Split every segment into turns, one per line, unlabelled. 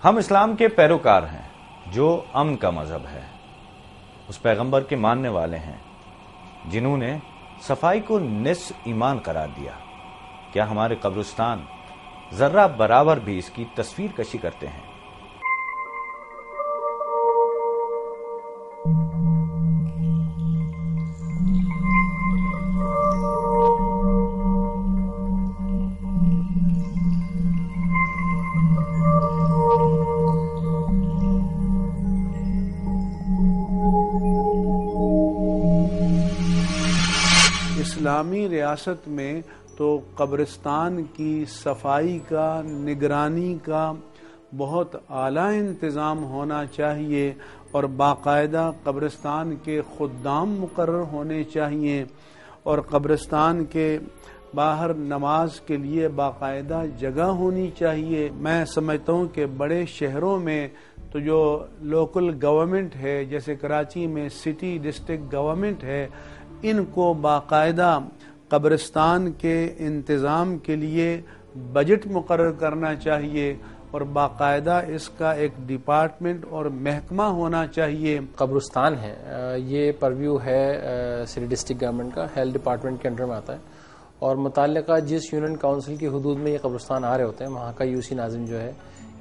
ہم اسلام کے پیروکار ہیں جو امن کا مذہب ہے، اس پیغمبر کے ماننے والے ہیں جنہوں نے صفائی کو نصف ایمان قرار دیا۔ کیا ہمارے قبرستان ذرہ برابر بھی اس کی تصویر کشی کرتے ہیں؟
اسلامی ریاست میں تو قبرستان کی صفائی کا، نگرانی کا بہت اعلیٰ انتظام ہونا چاہیے اور باقاعدہ قبرستان کے خدام مقرر ہونے چاہیے اور قبرستان کے باہر نماز کے لیے باقاعدہ جگہ ہونی چاہیے۔ میں سمجھتا ہوں کہ بڑے شہروں میں تو جو لوکل گورنمنٹ ہے، جیسے کراچی میں سٹی ڈسٹرکٹ گورنمنٹ ہے، ان کو باقاعدہ قبرستان کے انتظام کے لیے بجٹ مقرر کرنا چاہیے اور باقاعدہ اس کا ایک ڈپارٹمنٹ اور محکمہ ہونا چاہیے۔
قبرستان ہے، یہ پرویو ہے سٹی ڈسٹرکٹ گورنمنٹ کا، ہیلتھ ڈپارٹمنٹ کے انڈر میں آتا ہے اور متعلقہ جس یونین کاؤنسل کی حدود میں یہ قبرستان آ رہے ہوتے ہیں وہاں کا یو سی ناظم جو ہے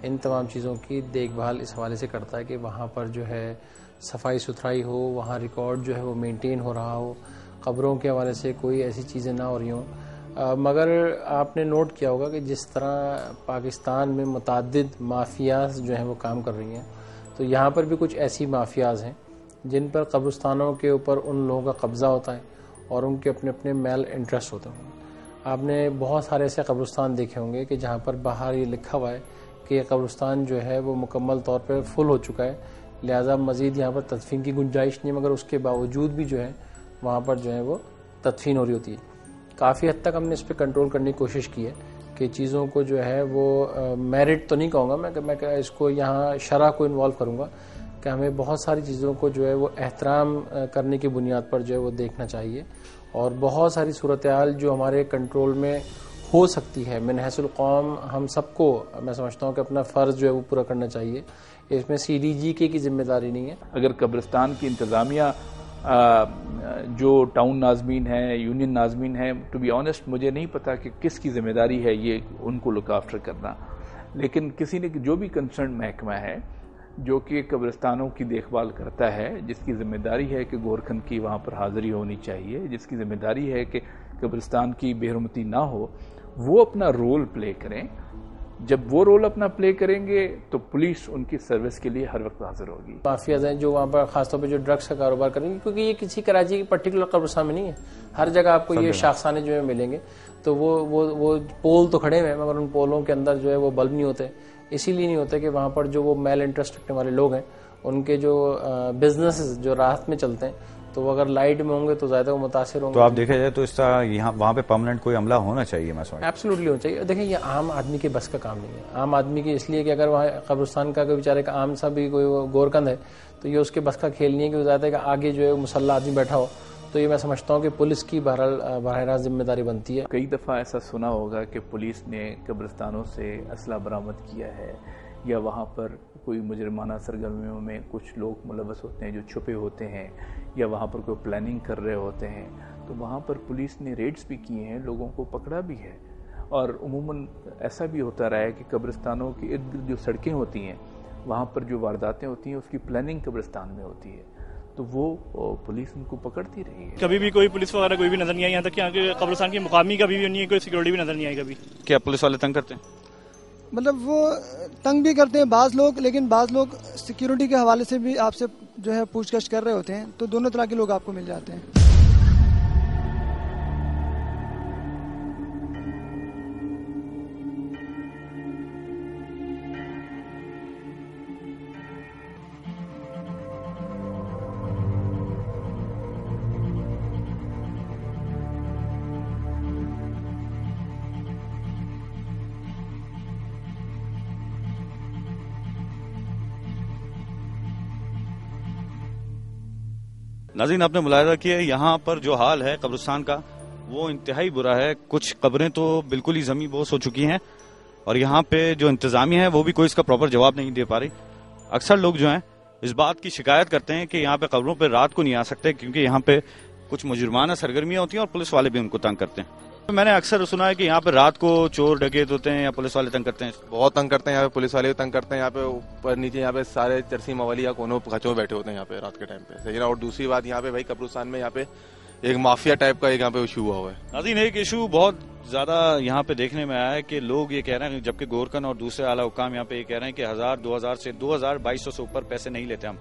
ان تمام چیزوں کی دیکھ بھال اس حوالے سے کرتا ہے کہ وہاں پر جو ہے صفائی ستھرائی ہو، وہاں ریکارڈ جو ہے وہ مینٹین ہو رہا ہو، قبروں کے حوالے سے کوئی ایسی چیزیں نہ ہو رہی ہوں۔ مگر آپ نے نوٹ کیا ہوگا کہ جس طرح پاکستان میں متعدد مافیاز جو ہیں وہ کام کر رہی ہیں، تو یہاں پر بھی کچھ ایسی مافیاز ہیں جن پر قبرستانوں کے اوپر ان لوگوں کا قبضہ ہوتا ہے اور ان کے اپنے اپنے میل انٹرسٹ ہوتے ہیں۔ آپ نے بہت سارے ایسے قبرستان دیکھے ہوں گے کہ جہاں پر باہر یہ لکھا ہوا ہے کہ یہ قبرستان جو ہے وہ مکمل طور پر فل ہو چکا ہے، لہذا مزید یہاں پر تدفین کی گنجائش نہیں، مگر اس کے باوجود بھی جو ہے وہاں پر جو ہے وہ تدفین ہو رہی ہوتی ہے۔ کافی حد تک ہم نے اس پہ کنٹرول کرنے کی کوشش کی ہے کہ چیزوں کو جو ہے وہ میرٹ تو نہیں کہوں گا میں اس کو یہاں شرع کو انوالو کروں گا کہ ہمیں بہت ساری چیزوں کو جو ہے وہ احترام کرنے کی بنیاد پر جو ہے وہ دیکھنا چاہیے اور بہت ساری صورتحال جو ہمارے کنٹرول میں ہو سکتی ہے من حیث القوم ہم سب کو میں سمجھتا ہوں کہ اپنا فرض جو ہے وہ پورا کرنا چاہیے، اس میں سی ڈی جی کی ذمہ داری نہیں ہے۔
اگر قبرستان کی انتظامیہ جو ٹاؤن ناظمین ہیں، یونین ناظمین ہیں، ٹو بی آنیسٹ مجھے نہیں پتا کہ کس کی ذمہ داری ہے یہ ان کو لک آفٹر کرنا، لیکن کسی نے جو بھی کنسرن محکمہ ہے جو کہ قبرستانوں کی دیکھ بھال کرتا ہے، جس کی ذمہ داری ہے کہ گورکھن کی وہاں پر حاضری ہونی چاہیے، جس کی ذمہ داری ہے کہ قبرستان کی بے حرمتی نہ ہو، وہ اپنا رول پلے کریں۔ جب وہ رول اپنا پلے کریں گے تو پولیس ان کی سروس کے لیے ہر وقت حاضر ہوگی۔
مافیاز ہیں جو وہاں پر خاص طور پہ جو ڈرگس کا کاروبار کریں گے، کیونکہ یہ کسی کراچی کی پرٹیکولر قبرستان میں نہیں ہے، ہر جگہ آپ کو یہ شاخسانے جو ہے ملیں گے، تو وہ پول تو کھڑے ہوئے ہیں مگر ان پولوں کے اندر جو ہے وہ بلب نہیں ہوتے، اسی لیے نہیں ہوتے کہ وہاں پر جو وہ میل انٹرسٹ رکھنے والے لوگ ہیں ان کے جو بزنس جو راحت میں چلتے ہیں تو وہ اگر لائٹ میں ہوں گے تو زیادہ وہ متاثر ہوں گے۔
تو آپ دیکھا جائے تو اس طرح یہاں وہاں پہ پرماننٹ کوئی عملہ ہونا چاہیے، میں سمجھتا ہوں
ایبسلیوٹلی ہونا چاہیے۔ دیکھیں یہ عام آدمی کے بس کا کام نہیں ہے، عام آدمی کی اس لیے کہ اگر وہاں قبرستان کا کوئی بیچارے کا عام سا بھی کوئی گورکند ہے تو یہ اس کے بس کا کھیل نہیں ہے کہ وہ زیادہ ہے کہ آگے جو ہے مسلح آدمی بیٹھا ہو، تو یہ میں سمجھتا ہوں کہ پولیس کی براہ راست ذمہ داری بنتی ہے۔
کئی دفعہ ایسا سنا ہوگا کہ پولیس نے قبرستانوں سے اسلحہ برآمد کیا ہے یا وہاں پر کوئی مجرمانہ سرگرمیوں میں کچھ لوگ ملوث ہوتے ہیں جو چھپے ہوتے ہیں یا وہاں پر کوئی پلاننگ کر رہے ہوتے ہیں، تو وہاں پر پولیس نے ریڈز بھی کیے ہیں، لوگوں کو پکڑا بھی ہے اور عموماً ایسا بھی ہوتا رہا ہے کہ قبرستانوں کے ارد گرد جو سڑکیں ہوتی ہیں وہاں پر جو وارداتیں ہوتی ہیں اس کی پلاننگ قبرستان میں ہوتی ہے، تو وہ پولیس ان کو پکڑتی رہی ہے۔
کبھی بھی کوئی پولیس وغیرہ کوئی بھی نظر نہیں آئی، یہاں تک کہ یہاں کے قبرستان کی مقامی کبھی بھی نہیں ہے، کوئی سیکورٹی بھی نظر نہیں آئی کبھی۔
کیا پولیس والے تنگ کرتے ہیں؟
مطلب وہ تنگ بھی کرتے ہیں بعض لوگ، لیکن بعض لوگ سیکیورٹی کے حوالے سے بھی آپ سے جو ہے پوچھ گچھ کر رہے ہوتے ہیں، تو دونوں طرح کے لوگ آپ کو مل جاتے ہیں۔
ناظرین آپ نے ملاحظہ کیا یہاں پر جو حال ہے قبرستان کا وہ انتہائی برا ہے، کچھ قبریں تو بالکل ہی زمین بوس ہو چکی ہیں اور یہاں پہ جو انتظامیہ ہے وہ بھی کوئی اس کا پراپر جواب نہیں دے پا رہی. اکثر لوگ جو ہیں اس بات کی شکایت کرتے ہیں کہ یہاں پہ قبروں پہ رات کو نہیں آ سکتے کیونکہ یہاں پہ کچھ مجرمانہ سرگرمیاں ہوتی ہیں اور پولیس والے بھی ان کو تنگ کرتے ہیں. میں نے اکثر سنا ہے کہ یہاں پہ رات کو چور ڈکیت ہوتے ہیں یا پولیس والے تنگ کرتے ہیں.
بہت تنگ کرتے ہیں یہاں پہ, پولیس والے بھی تنگ کرتے ہیں. یہاں پہ اوپر نیچے یہاں پہ سارے چرسی مولی یا کونوں کھچوں بیٹھے ہوتے ہیں یہاں پہ رات کے ٹائم پہ, صحیح نا. اور دوسری بات یہاں پہ بھائی قبرستان میں یہاں پہ ایک مافیا ٹائپ کا ایک یہاں پہ ایشو ہوا ہوا ہے.
ناظرین, ایک ایشو بہت زیادہ یہاں پہ دیکھنے میں آیا ہے کہ لوگ یہ کہہ رہے ہیں, جبکہ گورکن اور دوسرے اعلیٰ حکام یہاں پہ یہ کہہ رہے ہیں کہ 1000 2000 سے 2200 سے اوپر پیسے نہیں لیتے ہم,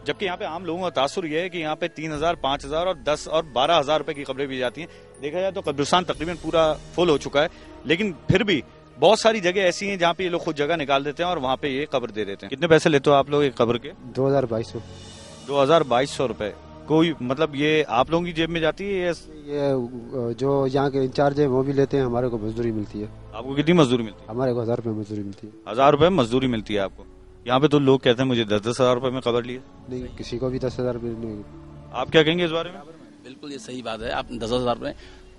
جبکہ یہاں پہ عام لوگوں کا تاثر یہ ہے کہ یہاں پہ 3000 5000 اور 10 اور 12000 روپے کی قبریں بھی جاتی ہیں. دیکھا جائے تو قبرستان تقریباً پورا فل ہو چکا ہے, لیکن پھر بھی بہت ساری جگہ ایسی ہیں جہاں پہ یہ لوگ خود جگہ نکال دیتے ہیں اور وہاں پہ یہ قبر دے دیتے ہیں. کتنے پیسے لیتے ہو آپ لوگ ایک قبر کے؟ 2200 روپے. کوئی مطلب یہ آپ لوگوں کی جیب میں جاتی ہے؟
یہ جو یہاں کے انچارج ہیں وہ بھی لیتے ہیں, ہمارے کو مزدوری ملتی ہے.
آپ کو کتنی مزدوری ملتی ہے؟
ہمارے کو 1000 روپے مزدوری ملتی ہے.
1000 روپے مزدوری ملتی ہے آپ کو. یہاں پہ تو لوگ کہتے ہیں مجھے 10 ہزار روپے میں قبر لیے.
نہیں, کسی کو بھی 10,000 روپے نہیں.
آپ کیا کہیں گے اس بارے میں؟
بالکل یہ صحیح بات ہے. آپ 10,000 روپے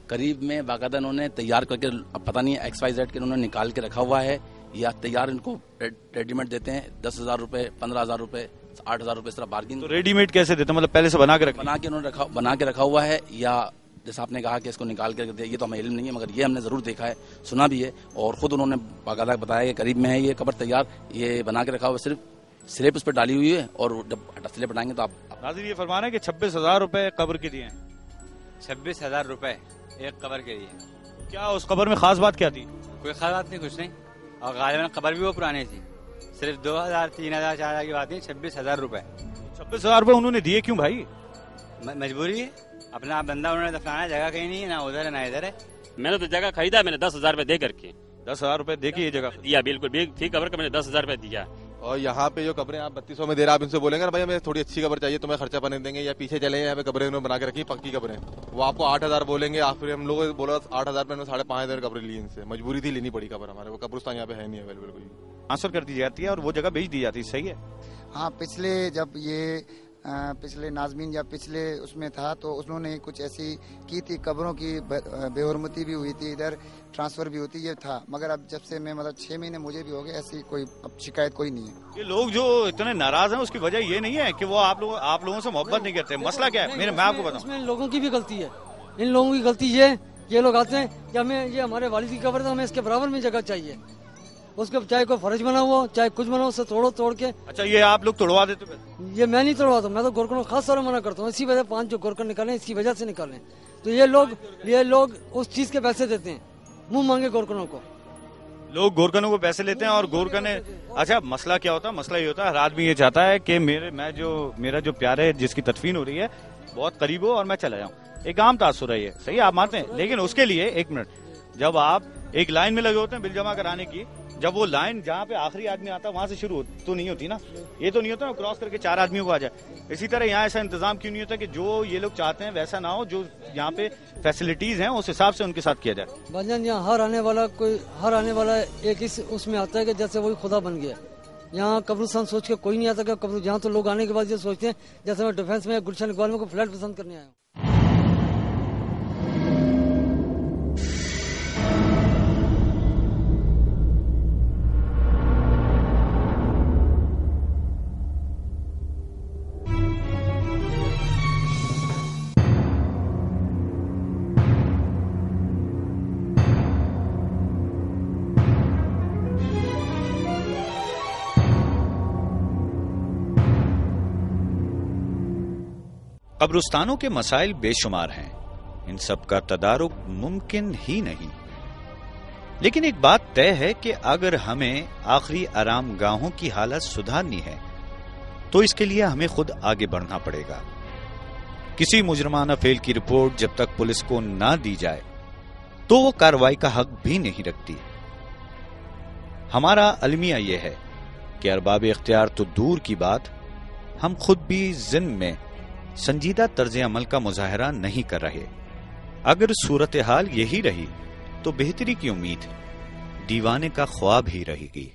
قریب میں باقاعدہ انہوں نے تیار کر کے, اب پتہ نہیں XYZ کے انہوں نے نکال کے رکھا ہوا ہے یا تیار ان کو ریڈی میڈ دیتے ہیں. 10,000 روپے 15,000 روپے 8,000 روپے اس طرح بارگین.
تو ریڈی میڈ کیسے دیتے ہیں, مطلب پہلے سے بنا کے
رکھا ہوا ہے, یا جیسا آپ نے کہا کہ اس کو نکال کر دیا, یہ تو ہمیں علم نہیں ہے, مگر یہ ہم نے ضرور دیکھا ہے, سنا بھی ہے, اور خود انہوں نے باقاعدہ بتایا کہ قریب میں ہے یہ قبر تیار, یہ بنا کے رکھا ہوا, صرف سلیب اس پہ ڈالی ہوئی ہے, اور جب سلیب ہٹائیں گے تو آپ.
ناظرین, یہ فرما رہے ہیں کہ 26,000 روپے قبر کے دیے ہیں.
26,000 روپے ایک قبر کے لیے.
کیا اس قبر میں خاص بات کیا تھی؟
کوئی خاص بات نہیں, کچھ نہیں, اور غالباً قبر بھی وہ پرانی تھی, صرف 2,000 3,000 4,000 کی بات نہیں, 26,000 روپے.
26,000 روپے انہوں نے دیے کیوں بھائی؟
مجبوری ہے, اپنا بندہ انہوں نے دفنانا, جگہ کہیں نہیں ہے, نہ ادھر ہے نہ ادھر ہے.
میں نے تو جگہ خریدا, میں نے 10,000 روپے دے کر کے
10,000 روپے دے کے یہ جگہ
دیا. بالکل فی قبر کا میں نے 10,000 روپے دیا.
اور یہاں پہ جو قبریں آپ 3200 میں دے رہے ہیں, آپ ان سے بولیں گے نا بھائی ہمیں تھوڑی اچھی قبر چاہیے, تمہیں خرچہ بنے دیں گے, یا پیچھے چلیں یہاں پہ قبریں انہوں نے بنا کے رکھی پکی قبریں, وہ آپ کو 8,000 بولیں گے. پھر ہم لوگ بولا 8,000 میں 5,500 قبریں لی ان سے, مجبوری تھی لینی پڑی قبر. ہمارے وہ قبرستان یہاں پہ ہے نہیں اویلیبل کوئی.
ٹرانسفر کر دی جاتی ہے اور وہ جگہ بھیج دی جاتی ہے. صحیح ہے.
ہاں, پچھلے ناظمین یا پچھلے اس میں تھا تو انہوں نے کچھ ایسی کی تھی, قبروں کی بے حرمتی بھی ہوئی تھی, ادھر ٹرانسفر بھی ہوتی, یہ تھا. مگر اب جب سے میں 6 مہینے مجھے بھی ہو گئے, ایسی کوئی اب شکایت کوئی نہیں ہے.
یہ لوگ جو اتنے ناراض ہیں اس کی وجہ یہ نہیں ہے کہ وہ آپ لوگوں سے محبت نہیں کرتے. مسئلہ کیا ہے, میں آپ کو بتاؤں.
اس میں لوگوں کی بھی غلطی ہے. ان لوگوں کی غلطی یہ لوگ آتے ہیں کہ ہمیں یہ ہمارے والد کی قبر ہے, ہمیں اس کے برابر میں جگہ چاہیے. اس کے چاہے کوئی فرض بنا ہوا چاہے کچھ بنا ہو, اسے توڑ کے.
اچھا, یہ آپ لوگ توڑوا دیتے؟
یہ میں نہیں توڑواتا, میں تو گورکنوں کو خاص طور منع کرتا ہوں. اسی وجہ 5 جو گورکن نکالیں اس کی وجہ سے نکالیں. تو یہ لوگ اس چیز کے پیسے دیتے ہیں, منہ مانگے گورکنوں کو.
لوگ گورکنوں کو پیسے لیتے ہیں اور گورکن. اچھا, مسئلہ کیا ہوتا ہے؟ مسئلہ یہ ہوتا ہے, ہر آدمی یہ چاہتا ہے کہ میرا جو پیارے جس کی تدفین ہو رہی ہے بہت قریب ہو اور میں چلا جاؤں. ایک عام تاثر ہے یہ, صحیح آپ مانتے ہیں, لیکن اس کے لیے ایک منٹ, جب آپ ایک لائن میں لگے ہوتے ہیں بل جمع کرانے کی, جب وہ لائن جہاں پہ آخری آدمی آتا ہے وہاں سے شروع تو نہیں ہوتی نا, یہ تو نہیں ہوتا نا کراس کر کے 4 آدمیوں کو آ جائے. اسی طرح یہاں ایسا انتظام کیوں نہیں ہوتا کہ جو یہ لوگ چاہتے ہیں ویسا نہ ہو, جو یہاں پہ فیسلٹیز ہیں اس حساب سے ان کے ساتھ کیا جائے.
بھجن یہاں ہر آنے والا ایک اس میں آتا ہے کہ جیسے وہی خدا بن گیا. یہاں قبرستان سوچ کے کوئی نہیں آتا کہ قبر, جہاں تو لوگ آنے کے بعد یہ سوچتے ہیں جیسے میں ڈیفینس میں گلشن اقبال میں کوئی فلیٹ پسند کرنے آیا ہوں.
قبرستانوں کے مسائل بے شمار ہیں, ان سب کا تدارک ممکن ہی نہیں, لیکن ایک بات طے ہے کہ اگر ہمیں آخری آرام گاہوں کی حالت سدھارنی ہے تو اس کے لیے ہمیں خود آگے بڑھنا پڑے گا. کسی مجرمانہ فعل کی رپورٹ جب تک پولیس کو نہ دی جائے تو وہ کارروائی کا حق بھی نہیں رکھتی. ہمارا المیہ یہ ہے کہ ارباب اختیار تو دور کی بات, ہم خود بھی ذہن میں سنجیدہ طرز عمل کا مظاہرہ نہیں کر رہے. اگر صورتحال یہی رہی تو بہتری کی امید دیوانے کا خواب ہی رہے گی.